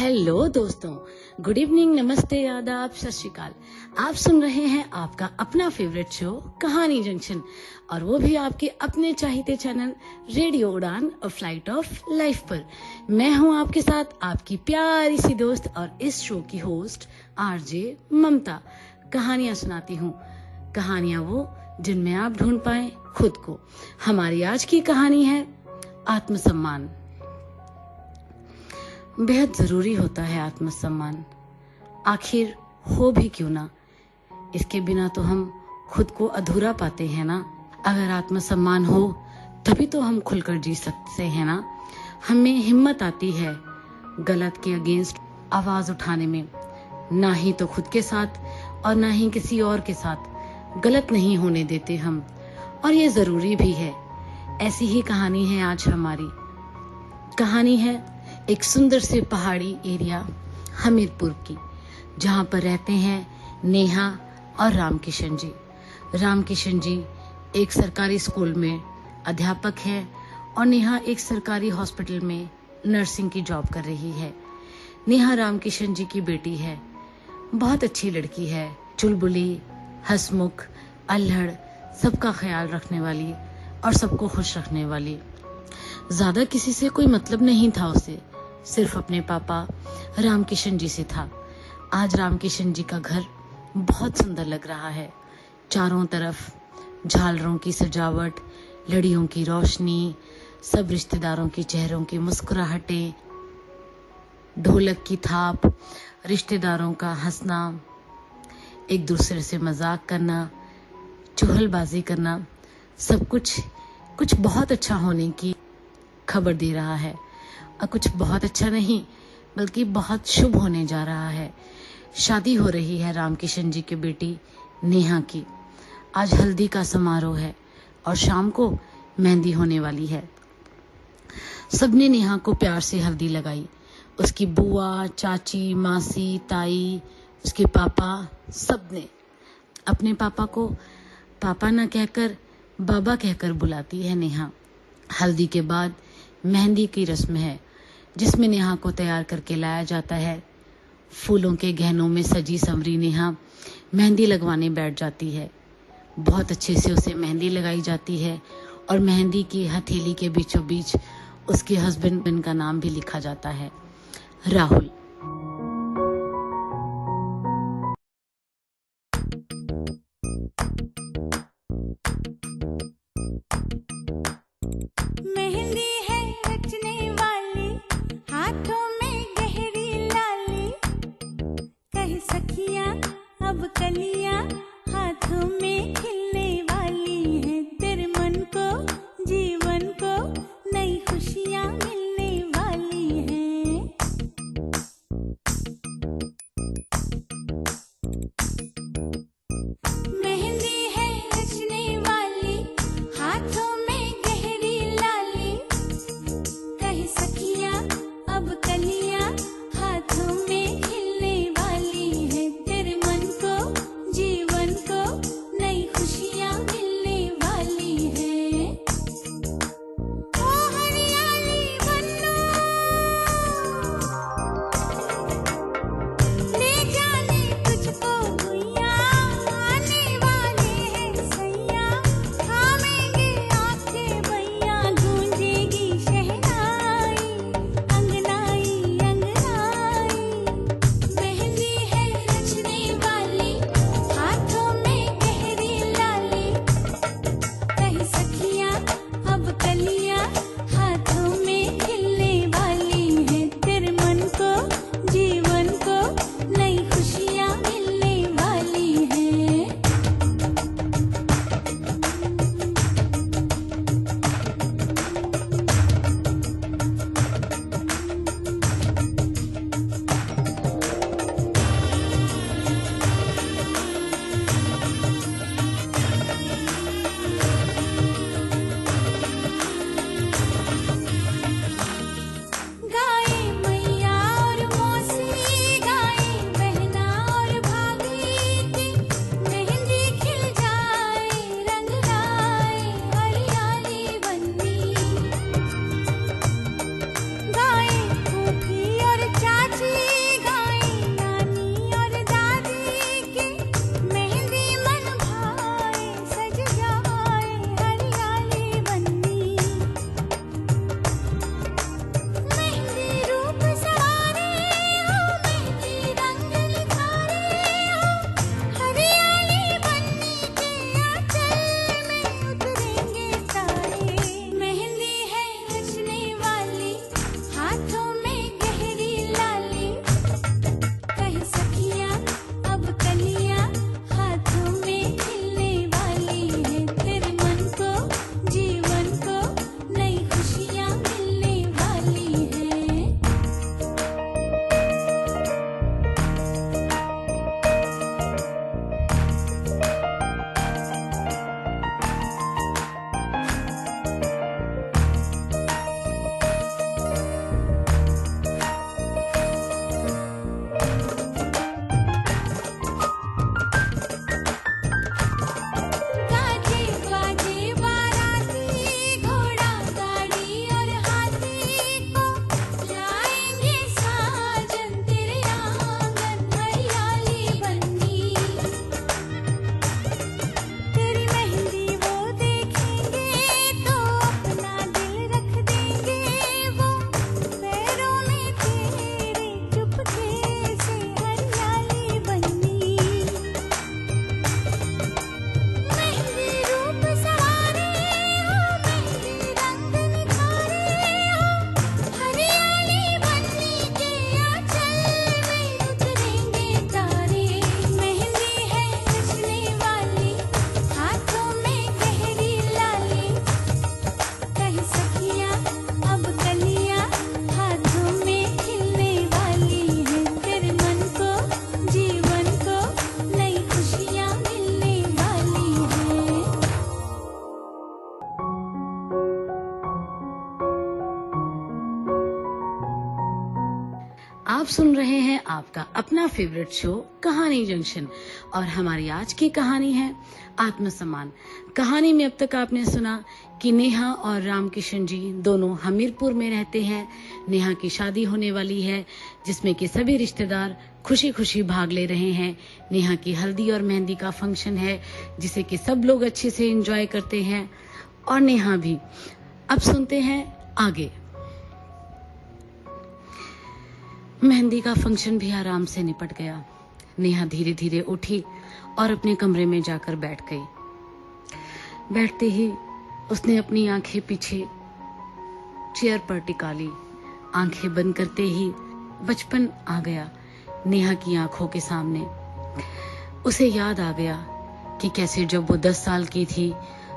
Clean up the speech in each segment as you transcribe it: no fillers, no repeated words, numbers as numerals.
Hello दोस्तों, good evening, नमस्ते, आदाब, सत श्री अकाल। आप सुन रहे हैं आपका अपना फेवरेट शो कहानी जंक्शन, और वो भी आपके अपने चाहते चैनल रेडियो उड़ान और फ्लाइट ऑफ लाइफ पर। मैं हूं आपके साथ आपकी प्यारी सी दोस्त और इस शो की होस्ट आरजे ममता। कहानियां सुनाती हूँ, कहानियां वो जिनमें आप ढूंढ पाए खुद को। हमारी आज की कहानी है आत्मसम्मान। बेहद जरूरी होता है आत्मसम्मान, आखिर हो भी क्यों ना। इसके बिना तो हम खुद को अधूरा पाते हैं ना। अगर आत्मसम्मान हो तभी तो हम खुलकर जी सकते हैं ना। हमें हिम्मत आती है गलत के अगेंस्ट आवाज उठाने में, ना ही तो खुद के साथ और ना ही किसी और के साथ। गलत नहीं होने देते हम, और ये जरूरी भी है। ऐसी ही कहानी है आज हमारी। कहानी है एक सुंदर से पहाड़ी एरिया हमीरपुर की, जहाँ पर रहते हैं नेहा और रामकिशन जी। रामकिशन जी एक सरकारी स्कूल में अध्यापक हैं और नेहा एक सरकारी हॉस्पिटल में नर्सिंग की जॉब कर रही है। नेहा रामकिशन जी की बेटी है, बहुत अच्छी लड़की है, चुलबुली, हंसमुख, अल्हड़, सबका ख्याल रखने वाली और सबको खुश रखने वाली। ज्यादा किसी से कोई मतलब नहीं था उसे, सिर्फ अपने पापा रामकिशन जी से था। आज रामकिशन जी का घर बहुत सुंदर लग रहा है। चारों तरफ झालरों की सजावट, लड़ियों की रोशनी, सब रिश्तेदारों के चेहरों की मुस्कुराहटें, ढोलक की थाप, रिश्तेदारों का हंसना, एक दूसरे से मजाक करना, चुगलबाजी करना, सब कुछ बहुत अच्छा होने की खबर दे रहा है। और कुछ बहुत अच्छा नहीं बल्कि बहुत शुभ होने जा रहा है। शादी हो रही है रामकिशन जी की बेटी नेहा की। आज हल्दी का समारोह है और शाम को मेहंदी होने वाली है। सबने नेहा को प्यार से हल्दी लगाई। उसकी बुआ, चाची, मासी, ताई, उसके पापा, सबने। अपने पापा को पापा ना कहकर बाबा कहकर बुलाती है नेहा। हल्दी के बाद मेहंदी की रस्म है, जिसमें नेहा को तैयार करके लाया जाता है। फूलों के गहनों में सजी संवरी नेहा मेहंदी लगवाने बैठ जाती है। बहुत अच्छे से उसे मेहंदी लगाई जाती है और मेहंदी की हथेली के बीचों बीच उसके हस्बैंड का नाम भी लिखा जाता है, राहुल। मेहंदी है रचने वाली, हाथों में गहरी लाली, कह सखियां अब कलियां हाथों में खिलने वाली हैं। तेरे मन को, जीवन को नई खुशियां मिलने वाली हैं। आप सुन रहे हैं आपका अपना फेवरेट शो कहानी जंक्शन और हमारी आज की कहानी है आत्मसम्मान। कहानी में अब तक आपने सुना कि नेहा और रामकिशन जी दोनों हमीरपुर में रहते हैं। नेहा की शादी होने वाली है जिसमें कि सभी रिश्तेदार खुशी खुशी भाग ले रहे हैं। नेहा की हल्दी और मेहंदी का फंक्शन है जिसे कि सब लोग अच्छे से एंजॉय करते हैं और नेहा भी। अब सुनते हैं आगे। मेहंदी का फंक्शन भी आराम से निपट गया। नेहा धीरे धीरे उठी और अपने कमरे में जाकर बैठ गई। बैठते ही उसने अपनी आंखें पीछे चेयर पर टिका ली। आंखें बंद करते ही बचपन आ गया नेहा की आंखों के सामने। उसे याद आ गया कि कैसे जब वो 10 साल की थी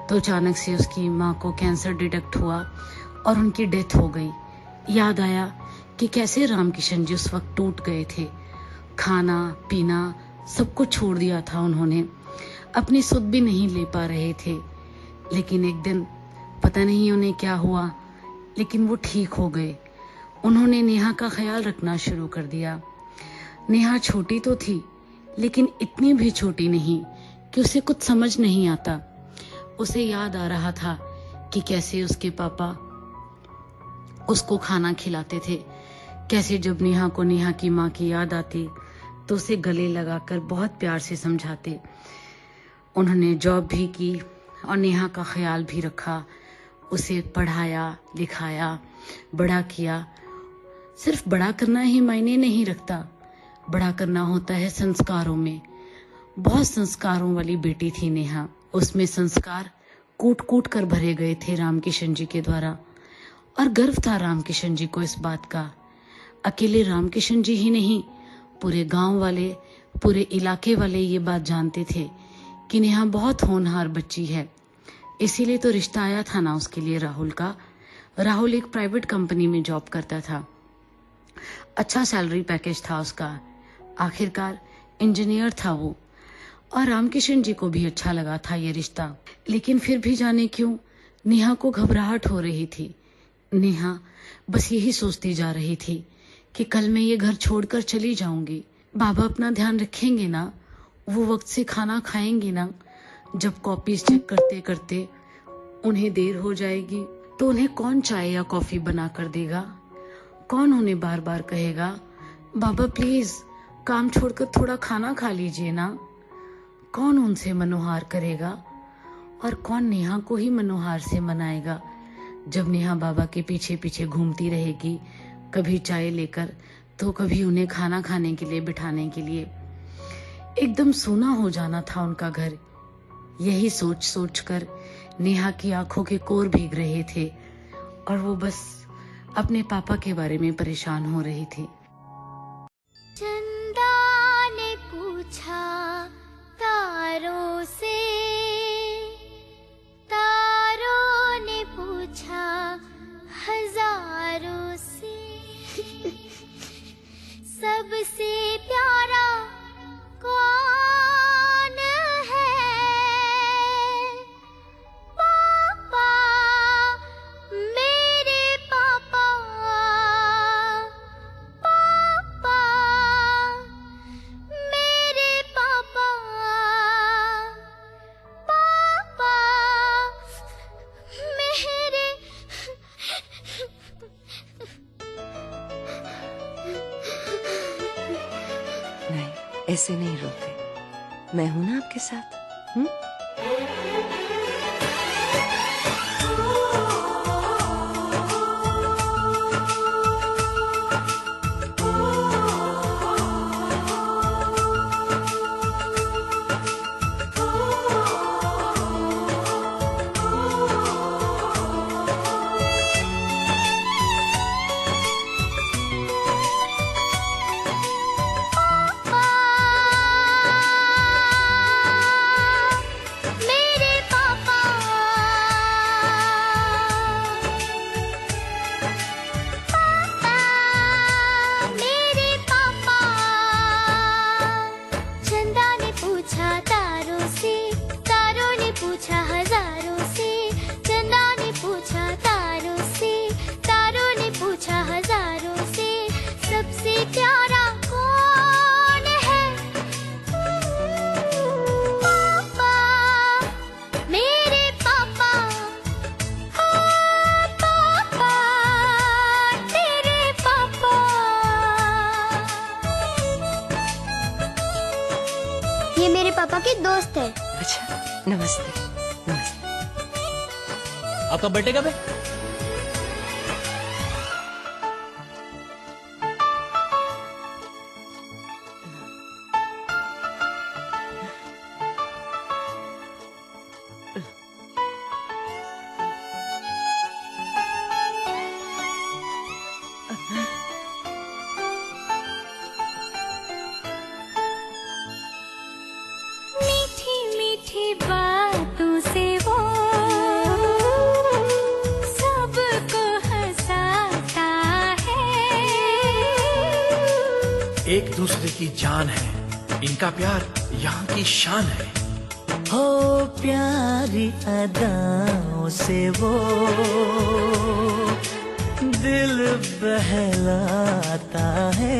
तो अचानक से उसकी माँ को कैंसर डिटेक्ट हुआ और उनकी डेथ हो गई। याद आया कि कैसे रामकिशन जी उस वक्त टूट गए थे। खाना पीना सब कुछ छोड़ दिया था उन्होंने, अपनी सुध भी नहीं ले पा रहे थे। लेकिन एक दिन पता नहीं उन्हें क्या हुआ, लेकिन वो ठीक हो गए। उन्होंने नेहा का ख्याल रखना शुरू कर दिया। नेहा छोटी तो थी लेकिन इतनी भी छोटी नहीं कि उसे कुछ समझ नहीं आता। उसे याद आ रहा था कि कैसे उसके पापा उसको खाना खिलाते थे, कैसे जब नेहा को नेहा की माँ की याद आती तो उसे गले लगाकर बहुत प्यार से समझाते। उन्होंने जॉब भी की और नेहा का ख्याल भी रखा, उसे पढ़ाया लिखाया बड़ा किया। सिर्फ बड़ा करना ही मायने नहीं रखता, बड़ा करना होता है संस्कारों में। बहुत संस्कारों वाली बेटी थी नेहा। उसमें संस्कार कूट कूट कर भरे गए थे रामकिशन जी के द्वारा और गर्व था रामकिशन जी को इस बात का। अकेले रामकिशन जी ही नहीं, पूरे गांव वाले, पूरे इलाके वाले ये बात जानते थे कि नेहा बहुत होनहार बच्ची है। इसीलिए तो रिश्ता आया था ना उसके लिए राहुल का। राहुल एक प्राइवेट कंपनी में जॉब करता था, अच्छा सैलरी पैकेज था उसका। आखिरकार इंजीनियर था वो और रामकिशन जी को भी अच्छा लगा था ये रिश्ता। लेकिन फिर भी जाने क्यों नेहा को घबराहट हो रही थी। नेहा बस यही सोचती जा रही थी कि कल मैं ये घर छोड़कर चली जाऊंगी, बाबा अपना ध्यान रखेंगे ना, वो वक्त से खाना खाएंगे ना। जब कॉपीज चेक करते करते उन्हें देर हो जाएगी तो उन्हें कौन चाय या कॉफी बना कर देगा? कौन उन्हें बार बार कहेगा बाबा प्लीज काम छोड़कर थोड़ा खाना खा लीजिए ना? कौन उनसे मनोहार करेगा और कौन नेहा को ही मनोहार से मनाएगा? जब नेहा बाबा के पीछे पीछे घूमती रहेगी, कभी चाय लेकर तो कभी उन्हें खाना खाने के लिए बिठाने के लिए। एकदम सूना हो जाना था उनका घर। यही सोच सोच कर नेहा की आंखों के कोर भीग रहे थे और वो बस अपने पापा के बारे में परेशान हो रही थी। चंदा ने पूछा तारों से, तारों ने पूछा हजारों से, सबसे प्यारा कौन है? पापा, मेरे पापा, पापा, मेरे पापा, पापा, मेरे। नहीं, ऐसे नहीं रोते। मैं हूं ना आपके साथ। मेरे पापा दोस्त है। अच्छा, नमस्ते। नमस्ते। आपका बर्थडे कब है? मीठी मीठी बातों से वो सबको हंसाता है। एक दूसरे की जान है, इनका प्यार यहाँ की शान है। हो प्यारी अदाओं से वो दिल बहलाता है।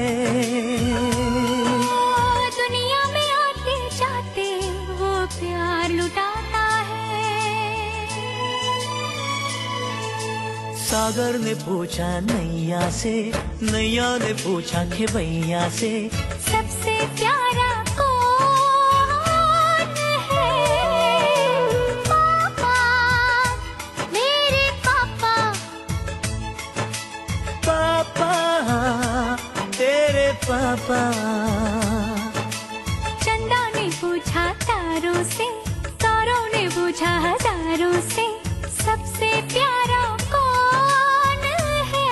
दुनिया में आते जाते वो प्यार लुटाता है। सागर ने पूछा नैया से, नैया ने पूछा खेवैया से, सबसे प्यारा कौन है? पापा, मेरे पापा। पापा तेरे पापा। चंदा ने पूछा तारों से, तारों ने पूछा हजारों से, सबसे प्यारा कौन है?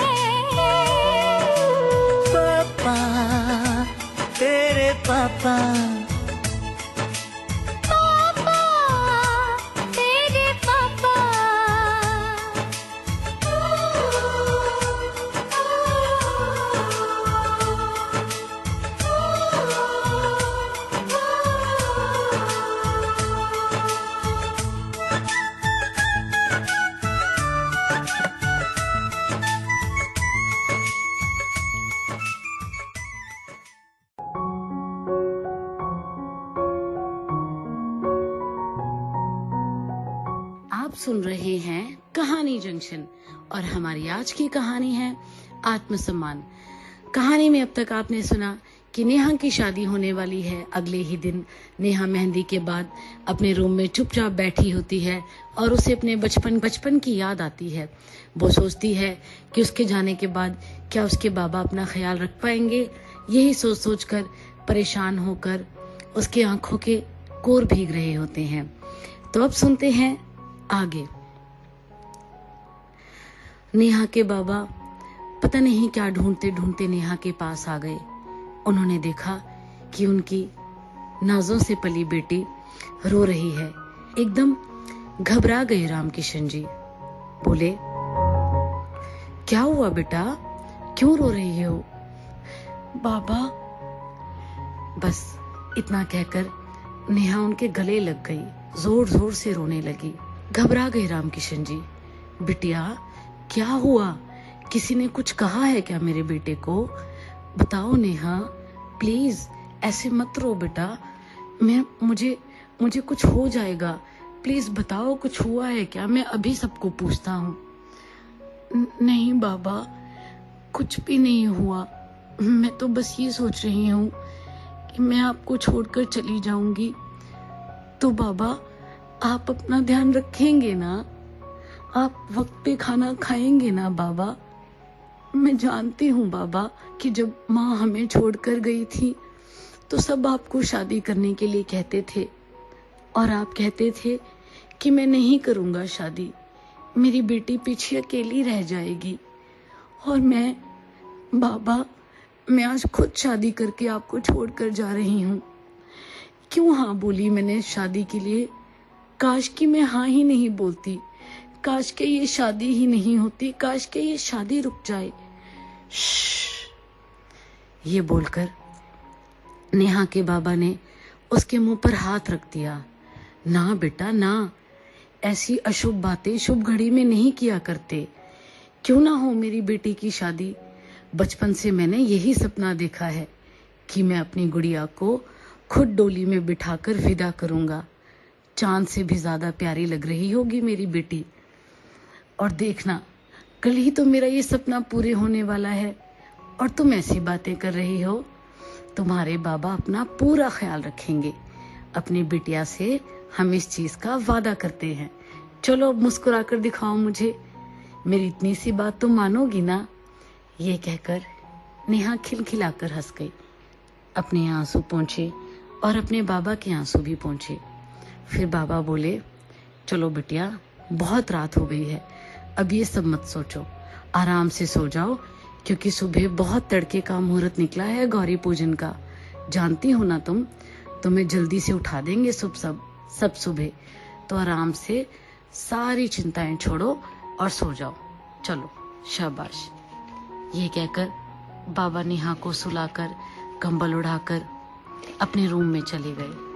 पापा तेरे पापा। पापा, तेरे पापा। आप सुन रहे हैं कहानी जंक्शन और हमारी आज की कहानी है आत्मसम्मान। कहानी में अब तक आपने सुना कि नेहा की शादी होने वाली है। अगले ही दिन नेहा मेहंदी के बाद अपने रूम में चुपचाप बैठी होती है और उसे अपने बचपन की याद आती है। वो सोचती है कि उसके जाने के बाद क्या उसके बाबा अपना ख्याल रख पाएंगे। यही सोच कर परेशान होकर उसकी आंखों के कोर भीग रहे होते हैं। तो अब सुनते हैं आगे। नेहा के बाबा पता नहीं क्या ढूंढते ढूंढते नेहा के पास आ गए। उन्होंने देखा कि उनकी नाजों से पली बेटी रो रही है। एकदम घबरा गए रामकिशन जी। बोले, क्या हुआ बेटा, क्यों रो रही हो? बाबा। बस इतना कहकर नेहा उनके गले लग गई, जोर जोर से रोने लगी। घबरा गए रामकिशन जी। बिटिया क्या हुआ, किसी ने कुछ कहा है क्या मेरे बेटे को? बताओ नेहा, प्लीज ऐसे मत रो बेटा, मुझे कुछ हो जाएगा। प्लीज बताओ कुछ हुआ है क्या, मैं अभी सबको पूछता हूँ। नहीं बाबा, कुछ भी नहीं हुआ। मैं तो बस ये सोच रही हूँ कि मैं आपको छोड़कर चली जाऊंगी तो बाबा आप अपना ध्यान रखेंगे ना? आप वक्त पे खाना खाएंगे ना बाबा? मैं जानती हूँ बाबा कि जब माँ हमें छोड़कर गई थी तो सब आपको शादी करने के लिए कहते थे और आप कहते थे कि मैं नहीं करूँगा शादी, मेरी बेटी पीछे अकेली रह जाएगी। और बाबा मैं आज खुद शादी करके आपको छोड़कर जा रही हूँ। क्यों हाँ बोली मैंने शादी के लिए? काश कि मैं हाँ ही नहीं बोलती, काश के ये शादी ही नहीं होती, काश के ये शादी रुक जाए। ये बोलकर नेहा के बाबा ने उसके मुंह पर हाथ रख दिया। ना बेटा ना, ऐसी अशुभ बातें शुभ घड़ी में नहीं किया करते। क्यों ना हो मेरी बेटी की शादी। बचपन से मैंने यही सपना देखा है कि मैं अपनी गुड़िया को खुद डोली में बिठाकर विदा करूंगा। चांद से भी ज्यादा प्यारी लग रही होगी मेरी बेटी। और देखना, कल ही तो मेरा ये सपना पूरे होने वाला है और तुम ऐसी बातें कर रही हो। तुम्हारे बाबा अपना पूरा ख्याल रखेंगे। अपनी बिटिया से हम इस चीज का वादा करते हैं। चलो अब मुस्कुरा कर दिखाओ मुझे, मेरी इतनी सी बात तो मानोगी ना? ये कहकर नेहा खिलखिलाकर हंस गई। अपने आंसू पोंछे और अपने बाबा के आंसू भी पोंछे। फिर बाबा बोले, चलो बिटिया, बहुत रात हो गई है, अब ये सब मत सोचो, आराम से सो जाओ, क्योंकि सुबह बहुत तड़के का मुहूर्त निकला है गौरी पूजन का। जानती हो ना तुम्हें जल्दी से उठा देंगे सब सुबह, तो आराम से सारी चिंताएं छोड़ो और सो जाओ। चलो शाबाश। ये कहकर बाबा नेहा को सुलाकर कंबल उड़ाकर अपने रूम में चले गए।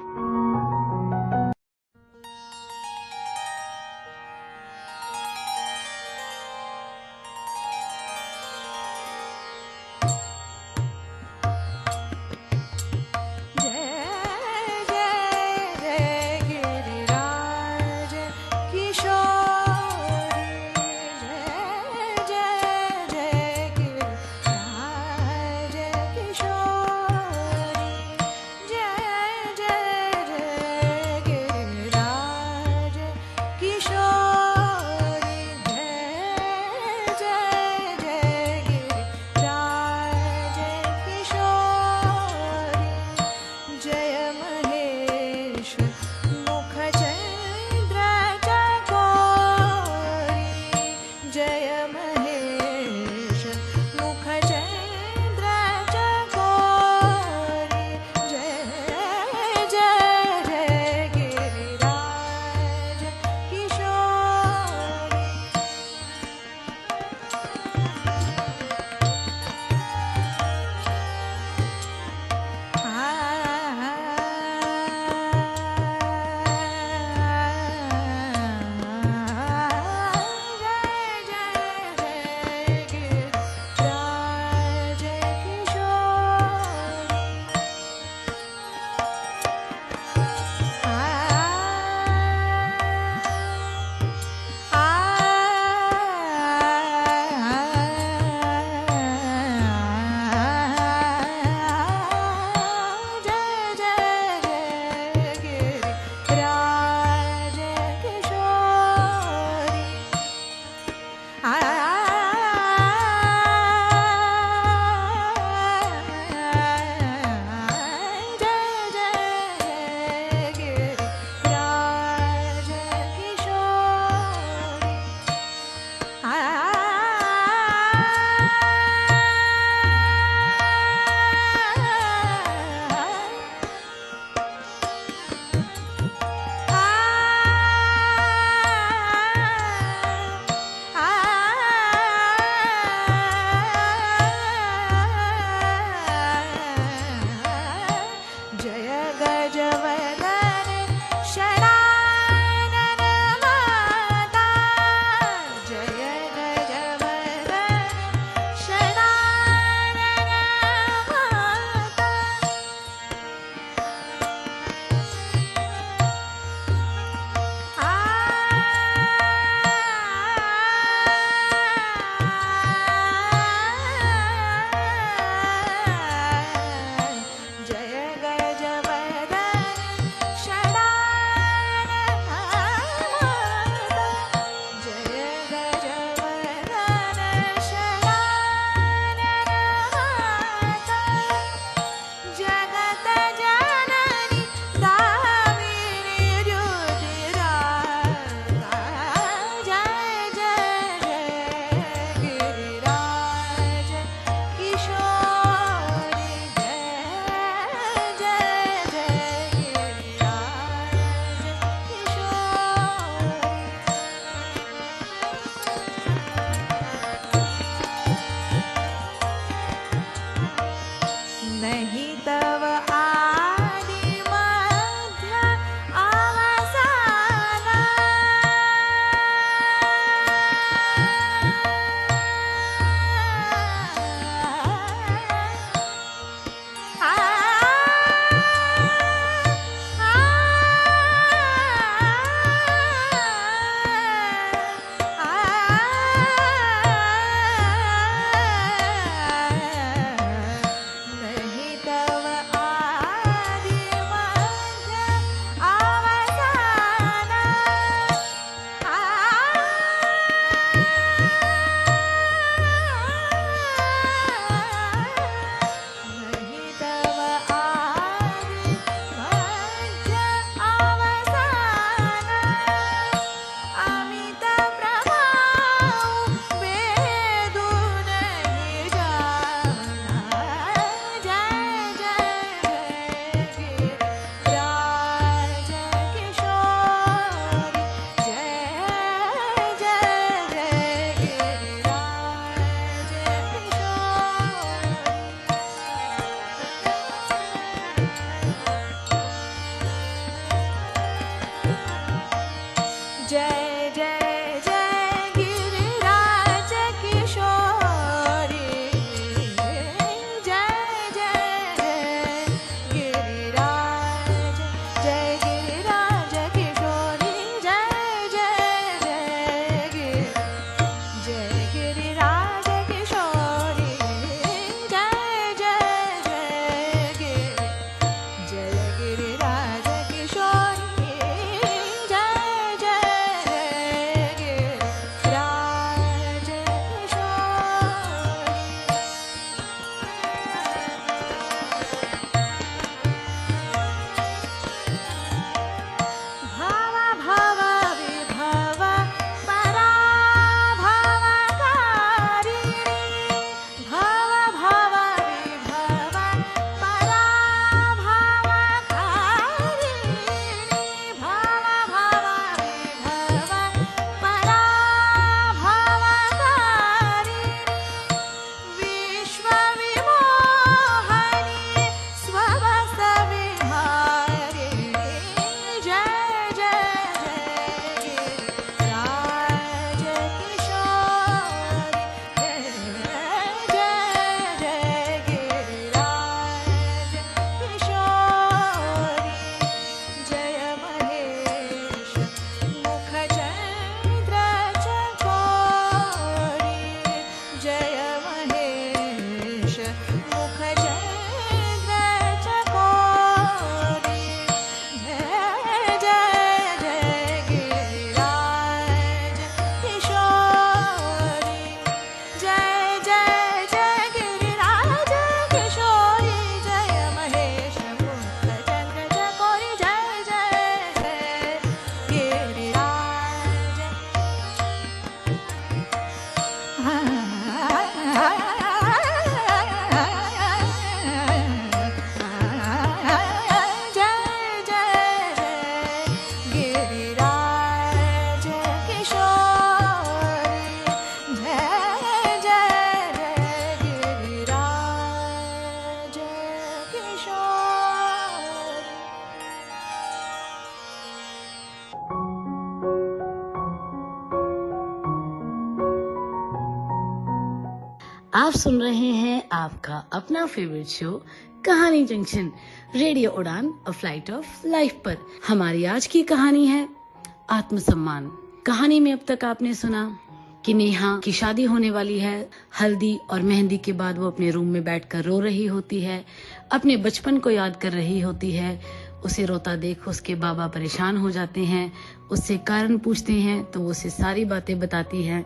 आप सुन रहे हैं आपका अपना फेवरेट शो कहानी जंक्शन, रेडियो उड़ान अ फ्लाइट ऑफ लाइफ पर। हमारी आज की कहानी है आत्मसम्मान। कहानी में अब तक आपने सुना कि नेहा की शादी होने वाली है। हल्दी और मेहंदी के बाद वो अपने रूम में बैठकर रो रही होती है, अपने बचपन को याद कर रही होती है। उसे रोता देख उसके बाबा परेशान हो जाते हैं, उससे कारण पूछते हैं तो वो उसे सारी बातें बताती है,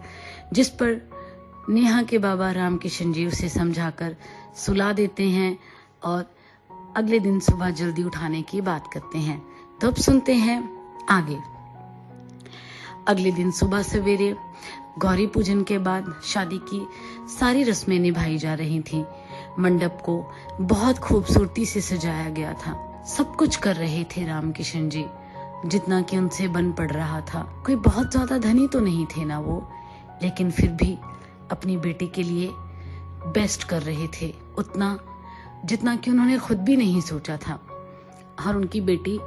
जिस पर नेहा के बाबा रामकिशन जी उसे समझाकर सुला देते हैं और अगले दिन सुबह जल्दी उठाने की बात करते हैं। तो अब सुनते हैं आगे। अगले दिन सुबह सवेरे गौरी पूजन के बाद शादी की सारी रस्में निभाई जा रही थीं। मंडप को बहुत खूबसूरती से सजाया गया था। सब कुछ कर रहे थे रामकिशन जी, जितना कि उनसे बन पड़ रहा था। कोई बहुत ज्यादा धनी तो नहीं थे ना वो, लेकिन फिर भी अपनी बेटी के लिए बेस्ट कर रहे थे, उतना जितना कि उन्होंने खुद भी नहीं सोचा था। और उनकी बेटी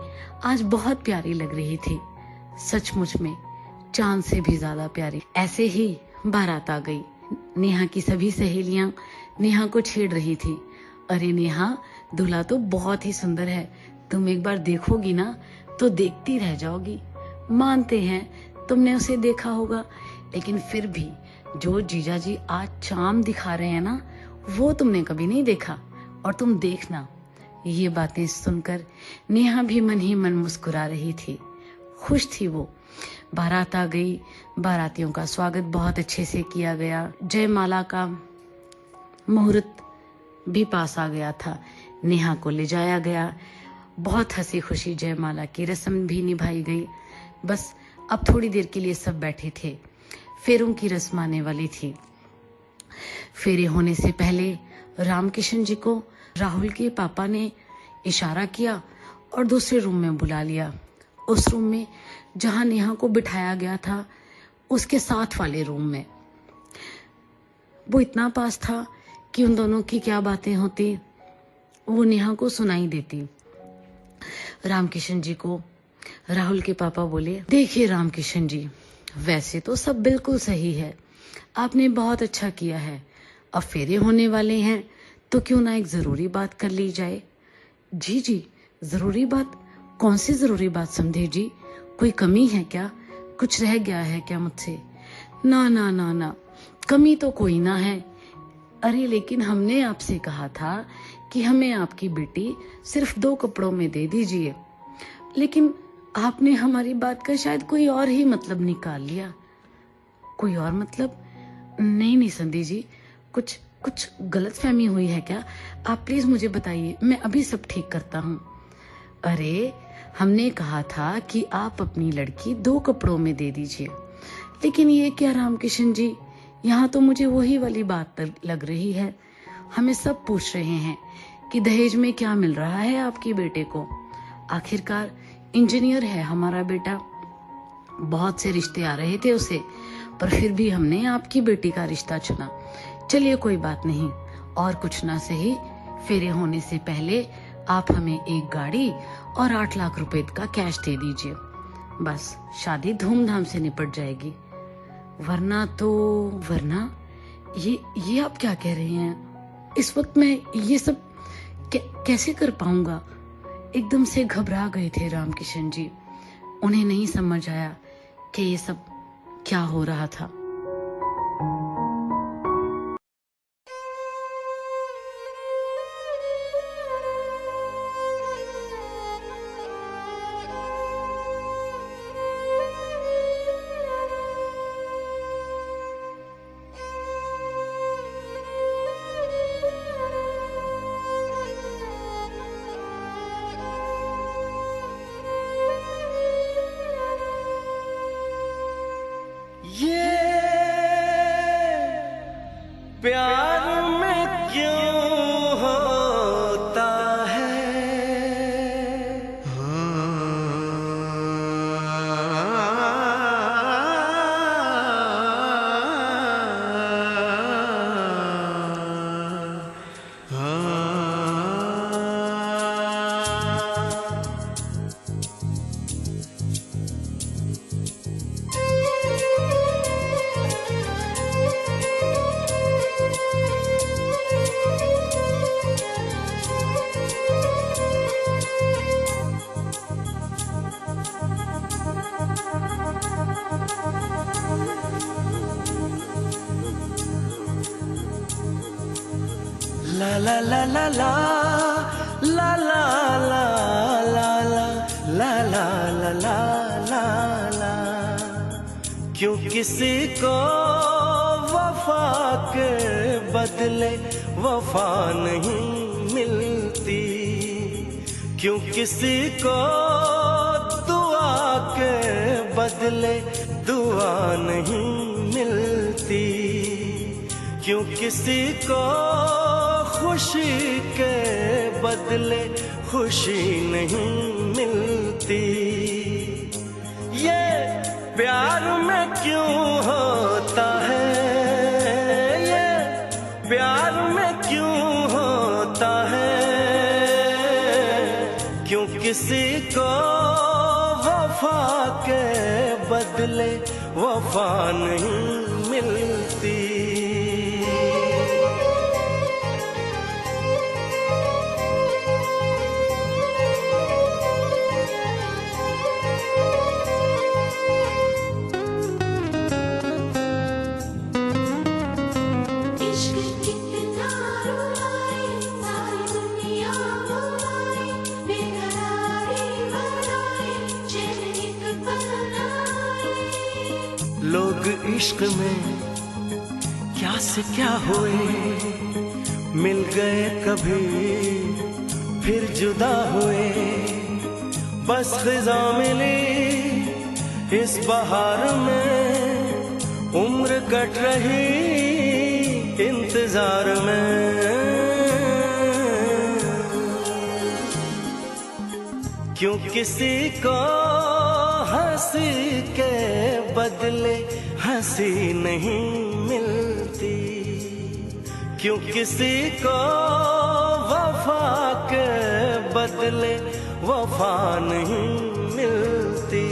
आज बहुत प्यारी लग रही थी, सचमुच में चांद से भी ज्यादा प्यारी। ऐसे ही बारात आ गई। नेहा की सभी सहेलियां नेहा को छेड़ रही थी। अरे नेहा, दूल्हा तो बहुत ही सुंदर है, तुम एक बार देखोगी ना तो देखती रह जाओगी। मानते हैं तुमने उसे देखा होगा, लेकिन फिर भी जो जीजाजी आज चाम दिखा रहे हैं ना, वो तुमने कभी नहीं देखा, और तुम देखना। ये बातें सुनकर नेहा भी मन ही मन मुस्कुरा रही थी, खुश थी वो। बारात आ गई। बारातियों का स्वागत बहुत अच्छे से किया गया। जयमाला का मुहूर्त भी पास आ गया था। नेहा को ले जाया गया। बहुत हंसी खुशी जयमाला की रस्म भी निभाई गई। बस अब थोड़ी देर के लिए सब बैठे थे। फेरों की रस्म आने वाली थी। फेरे होने से पहले रामकिशन जी को राहुल के पापा ने इशारा किया और दूसरे रूम में बुला लिया। उस रूम में जहां नेहा को बिठाया गया था, उसके साथ वाले रूम में। वो इतना पास था कि उन दोनों की क्या बातें होती वो नेहा को सुनाई देती। रामकिशन जी को राहुल के पापा बोले, देखिए रामकिशन जी, वैसे तो सब बिल्कुल सही है, आपने बहुत अच्छा किया है। अब फेरे होने वाले हैं तो क्यों ना एक जरूरी बात कर ली जाए। जी जी, जरूरी बात? कौन सी जरूरी बात समझे जी? कोई कमी है क्या? कुछ रह गया है क्या मुझसे? ना ना ना ना, कमी तो कोई ना है। अरे लेकिन हमने आपसे कहा था कि हमें आपकी बेटी सिर्फ 2 कपड़ों में दे दीजिए, लेकिन आपने हमारी बात का शायद कोई और ही मतलब निकाल लिया। कोई और मतलब? नहीं नहीं संदी जी, कुछ गलतफहमी हुई है क्या? आप प्लीज मुझे बताइए, मैं अभी सब ठीक करता हूँ। अरे हमने कहा था कि आप अपनी लड़की 2 कपड़ों में दे दीजिए, लेकिन ये क्या रामकिशन जी, यहाँ तो मुझे वही वाली बात लग रही है। हमें सब पूछ रहे हैं कि दहेज में क्या मिल रहा है आपकी बेटे को। आखिरकार इंजीनियर है हमारा बेटा। बहुत से रिश्ते आ रहे थे उसे, पर फिर भी हमने आपकी बेटी का रिश्ता चुना। चलिए कोई बात नहीं, और कुछ ना सही, फेरे होने से पहले आप हमें एक गाड़ी और 8 लाख रुपए का कैश दे दीजिए। बस शादी धूमधाम से निपट जाएगी। वरना ये आप क्या कह रहे हैं? इस वक्त मैं ये सब कैसे कर पाऊंगा? एकदम से घबरा गए थे रामकिशन जी। उन्हें नहीं समझ आया कि ये सब क्या हो रहा था। प्यार में क्यों होता है? ला ला ला ला ला ला ला ला ला ला ला ला ला ला ला। क्यों किसी को वफा के बदले वफा नहीं मिलती, क्यों किसी को दुआ के बदले दुआ नहीं मिलती, क्यों किसी को खुशी के बदले खुशी नहीं मिलती। ये प्यार में क्यों होता है, ये प्यार में क्यों होता है, क्यों किसी को वफा के बदले वफा नहीं मिलती। लोग इश्क में क्या से क्या हुए, मिल गए कभी फिर जुदा हुए। बस खिज़ा मिली इस बहार में, उम्र कट रही इंतजार में। क्यों किसी को हंसी के बदले हंसी नहीं मिलती, क्यों किसी को वफा के बदले वफा नहीं मिलती।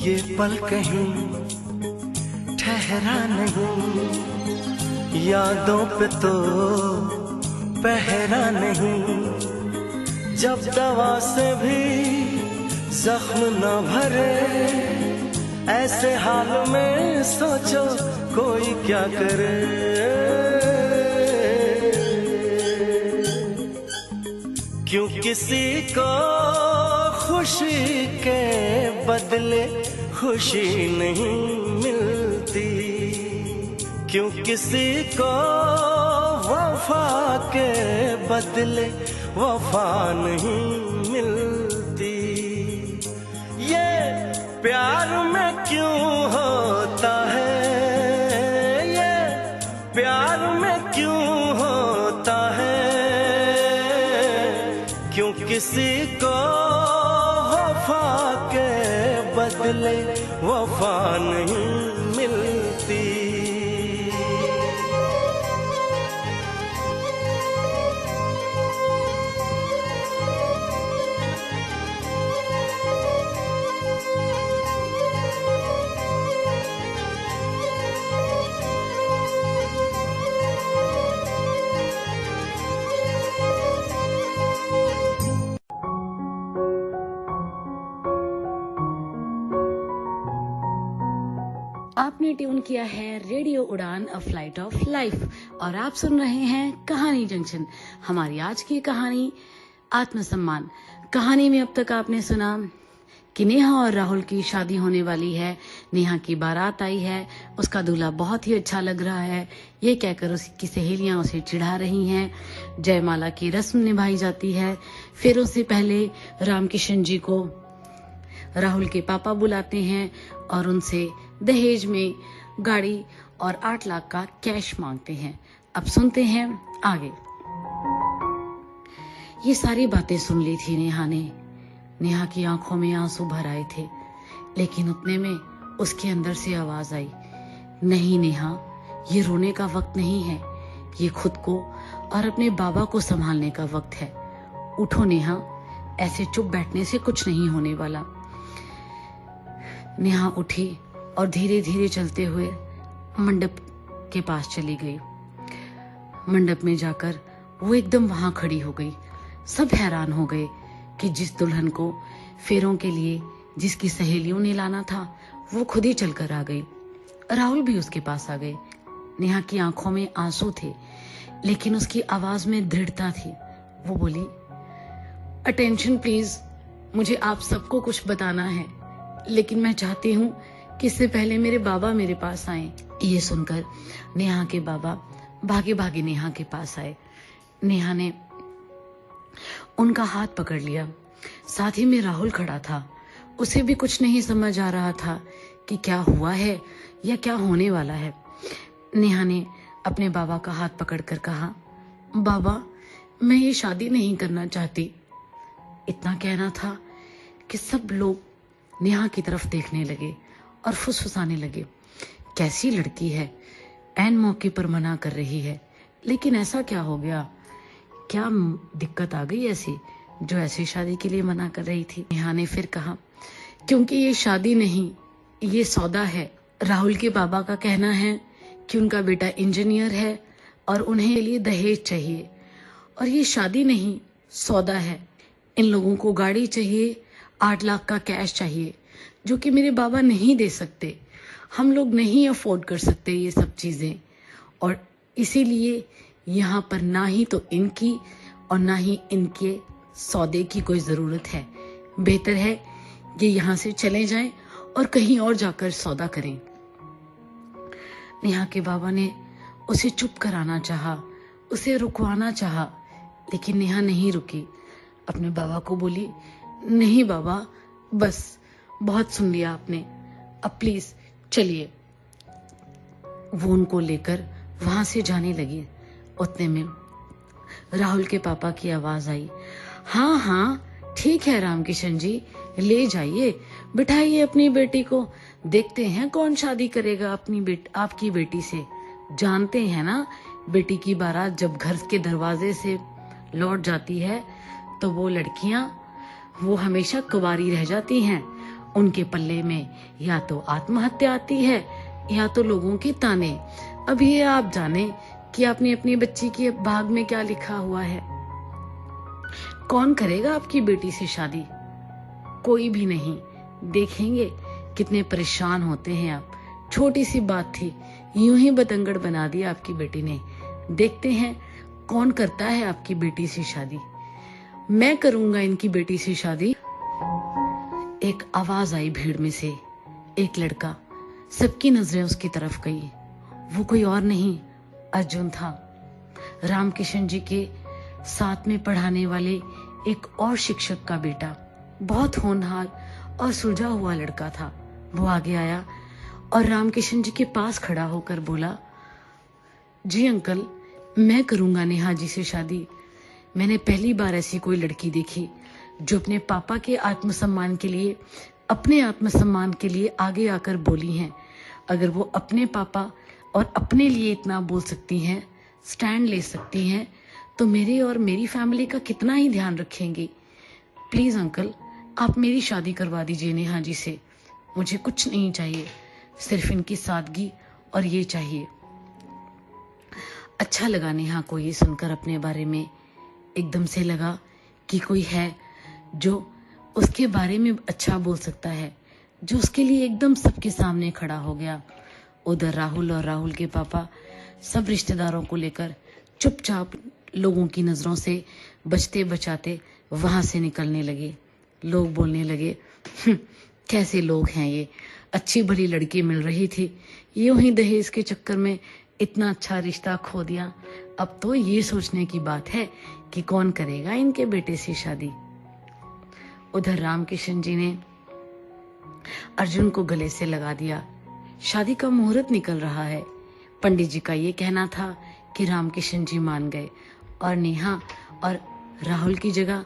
ये पल कहीं ठहरा नहीं, यादों पे तो पहरा नहीं। जब दवा से भी जख्म न भरे, ऐसे हाल में सोचो कोई क्या करे। क्यों किसी को खुशी के बदले खुशी नहीं मिलती, क्यों किसी को वफा के बदले वफा नहीं मिलती। ये प्यार में क्यों होता है, ये प्यार में क्यों होता है, क्यों किसी को वफा के बदले वफा नहीं मिलती। आपने ट्यून किया है रेडियो उड़ान अ फ्लाइट ऑफ लाइफ और आप सुन रहे हैं कहानी जंक्शन। हमारी आज की कहानी आत्मसम्मान। कहानी में अब तक आपने सुना कि नेहा और राहुल की शादी होने वाली है। नेहा की बारात आई है, उसका दूल्हा बहुत ही अच्छा लग रहा है, ये कहकर उसकी सहेलियां उसे चिढ़ा रही हैं। जयमाला की रस्म निभाई जाती है। फिर उससे पहले रामकिशन जी को राहुल के पापा बुलाते हैं और उनसे दहेज में गाड़ी और 8 लाख का कैश मांगते हैं। अब सुनते हैं आगे। ये सारी बातें सुन ली थी नेहा ने। नेहा की आंखों में आंसू भर आए थे, लेकिन उतने में उसके अंदर से आवाज आई, नहीं नेहा, ये रोने का वक्त नहीं है, ये खुद को और अपने बाबा को संभालने का वक्त है। उठो नेहा, ऐसे चुप बैठने से कुछ नहीं होने वाला। नेहा उठी और धीरे धीरे चलते हुए मंडप के पास चली गई। मंडप में जाकर वो एकदम वहां खड़ी हो गई। सब हैरान हो गए कि जिस दुल्हन को फेरों के लिए जिसकी सहेलियों ने लाना था, वो खुद ही चलकर आ गई। राहुल भी उसके पास आ गए। नेहा की आंखों में आंसू थे, लेकिन उसकी आवाज में दृढ़ता थी। वो बोली, अटेंशन प्लीज, मुझे आप सबको कुछ बताना है, लेकिन मैं चाहती हूँ कि इससे पहले मेरे बाबा मेरे पास आए। ये सुनकर नेहा के बाबा भागे भागे नेहा के पास आए। नेहा ने उनका हाथ पकड़ लिया। साथ ही में राहुल खड़ा था। उसे भी कुछ नहीं समझ आ रहा था कि क्या हुआ है या क्या होने वाला है। नेहा ने अपने बाबा का हाथ पकड़कर कहा, बाबा, मैं ये शादी नहीं करना चाहती। इतना कहना था कि सब लोग नेहा की तरफ देखने लगे और फुसफुसाने लगे। कैसी लड़की है, ऐन मौके पर मना कर रही है, लेकिन ऐसा क्या हो गया? क्या दिक्कत आ गई ऐसी जो ऐसी शादी के लिए मना कर रही थी? नेहा ने फिर कहा, क्योंकि ये शादी नहीं, ये सौदा है। राहुल के बाबा का कहना है कि उनका बेटा इंजीनियर है और उन्हें लिए दहेज चाहिए, और ये शादी नहीं, सौदा है। इन लोगों को गाड़ी चाहिए, 8 लाख का कैश चाहिए, जो कि मेरे बाबा नहीं दे सकते। हम लोग नहीं अफोर्ड कर सकते ये सब चीजें, और इसीलिए यहाँ पर ना ही तो इनकी और ना ही इनके सौदे की कोई जरूरत है। बेहतर है ये यहाँ से चले जाएं और कहीं और जाकर सौदा करें। नेहा के बाबा ने उसे चुप कराना चाहा, उसे रुकवाना चाहा, लेकिन नेहा नहीं रुकी। अपने बाबा को बोली, नहीं बाबा, बस बहुत सुन लिया आपने, अब प्लीज चलिए। वो उनको लेकर वहां से जाने लगी। उतने में राहुल के पापा की आवाज आई, हाँ हाँ ठीक है रामकिशन जी, ले जाइए, बिठाइए अपनी बेटी को, देखते हैं कौन शादी करेगा आपकी बेटी से। जानते हैं ना, बेटी की बारात जब घर के दरवाजे से लौट जाती है तो वो लड़कियां वो हमेशा कुंवारी रह जाती हैं। उनके पल्ले में या तो आत्महत्या आती है या तो लोगों के ताने। अब ये आप जाने कि आपने अपनी बच्ची के भाग में क्या लिखा हुआ है। कौन करेगा आपकी बेटी से शादी? कोई भी नहीं। देखेंगे कितने परेशान होते हैं आप। छोटी सी बात थी, यूं ही बतंगड़ बना दिया आपकी बेटी ने। देखते हैं कौन करता है आपकी बेटी से शादी। मैं करूंगा इनकी बेटी से शादी। एक आवाज आई भीड़ में से, एक लड़का। सबकी नजरें उसकी तरफ गई। वो कोई और नहीं, अर्जुन था। रामकिशन जी के साथ में पढ़ाने वाले एक और शिक्षक का बेटा। बहुत होनहार और सुलझा हुआ लड़का था। वो आगे आया और रामकिशन जी के पास खड़ा होकर बोला, जी अंकल, मैं करूंगा नेहा जी से शादी। मैंने पहली बार ऐसी कोई लड़की देखी जो अपने पापा के आत्मसम्मान के लिए, अपने आत्मसम्मान के लिए आगे आकर बोली हैं। अगर वो अपने पापा और अपने लिए इतना बोल सकती हैं, स्टैंड ले सकती हैं, तो मेरे और मेरी फैमिली का कितना ही ध्यान रखेंगी। प्लीज अंकल, आप मेरी शादी करवा दीजिए नेहा जी से। मुझे कुछ नहीं चाहिए, सिर्फ इनकी सादगी और ये चाहिए। अच्छा लगा नेहा को ये सुनकर। अपने बारे में एकदम से लगा कि कोई है जो उसके बारे में अच्छा बोल सकता है, जो उसके लिए एकदम सबके सामने खड़ा हो गया। उधर राहुल और राहुल के पापा सब रिश्तेदारों को लेकर चुपचाप लोगों की नजरों से बचते बचाते वहां से निकलने लगे। लोग बोलने लगे, कैसे लोग हैं ये, अच्छी भली लड़की मिल रही थी, यूं ही दहेज के चक्कर में इतना अच्छा रिश्ता खो दिया। अब तो ये सोचने की बात है कि कौन करेगा इनके बेटे से शादी। उधर रामकिशन जी ने अर्जुन को गले से लगा दिया। शादी का मुहूर्त निकल रहा है। पंडित जी का ये कहना था कि रामकिशन जी मान गए और नेहा और राहुल की जगह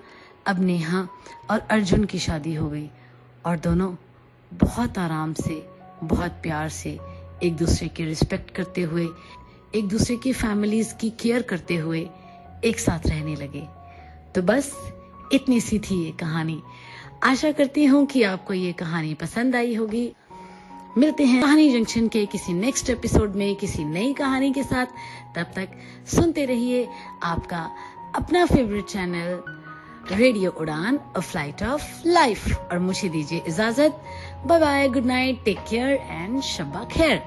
अब नेहा और अर्जुन की शादी हो गई और दोनों बहुत आराम से, बहुत प्यार से एक दूसरे की रिस्पेक्ट करते हुए, एक दूसरे की फैमिलीज की केयर करते हुए एक साथ रहने लगे। तो बस इतनी सी थी ये कहानी। आशा करती हूँ कि आपको ये कहानी पसंद आई होगी। मिलते हैं कहानी जंक्शन के किसी नेक्स्ट एपिसोड में किसी नई कहानी के साथ। तब तक सुनते रहिए आपका अपना फेवरेट चैनल रेडियो उड़ान, अ फ्लाइट ऑफ लाइफ। और मुझे दीजिए इजाजत। Bye bye, good night, take care and शब्बा खैर।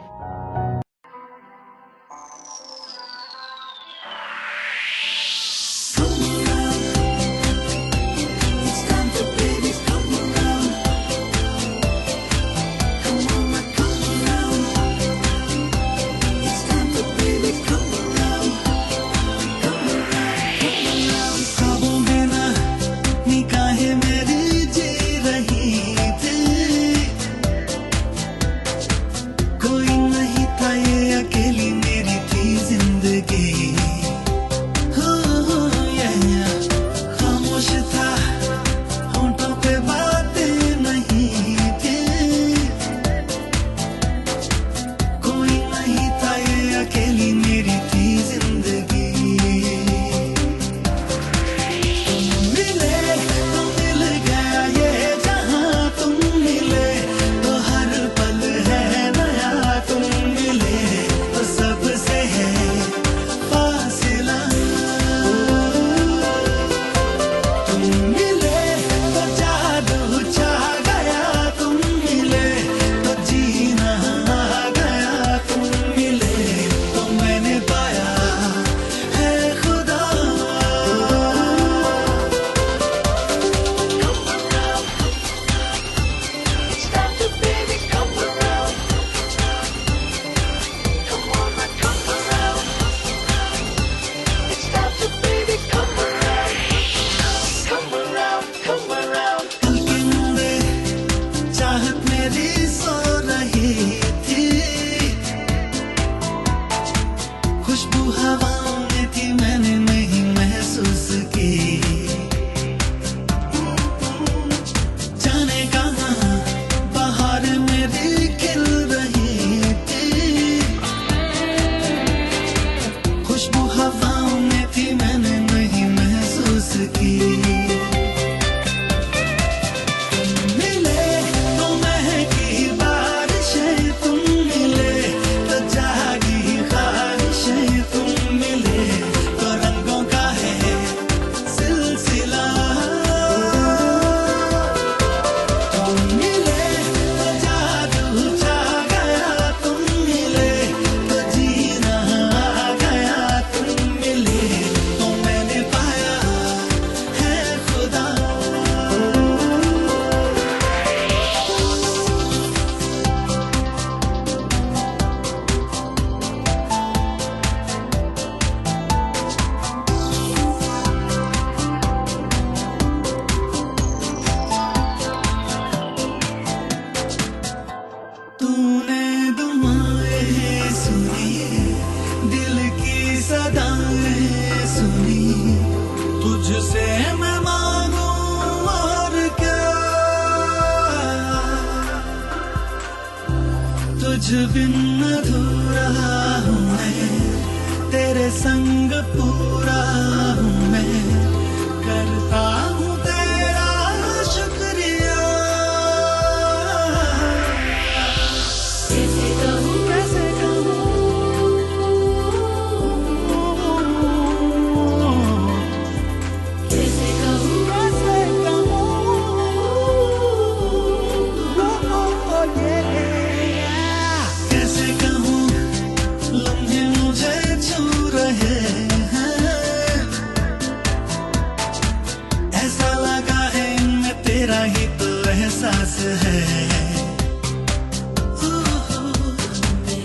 तुझसे मैं मांगू और क्या, तुझ बिन अधूरा हूँ मैं, तेरे संग पूरा हूँ मैं, करता हूँ तेरा शुक्रिया। कैसे कहूँ कैसे कहूँ, कैसे कहूँ कैसे कहूँ, कैसे कहूँ लम्हे मुझे छू रहे हैं, ऐसा लगा है इनमें तेरा ही तो एहसास है।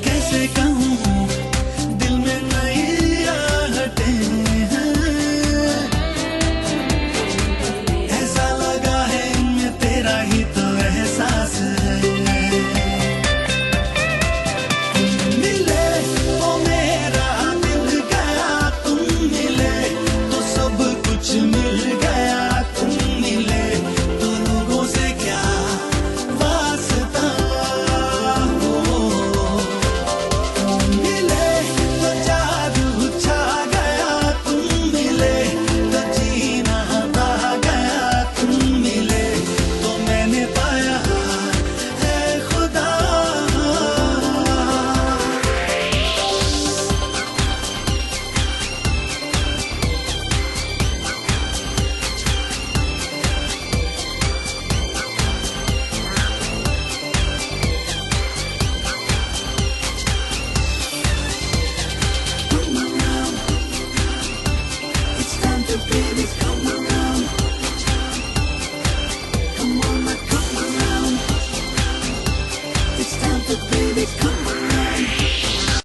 कैसे कहूँ दिल में नई आहटें हैं, ऐसा लगा है इनमें तेरा ही तो एहसास है। मिले तो मेरा दिल गया, तुम मिले तो सब कुछ मिला। देख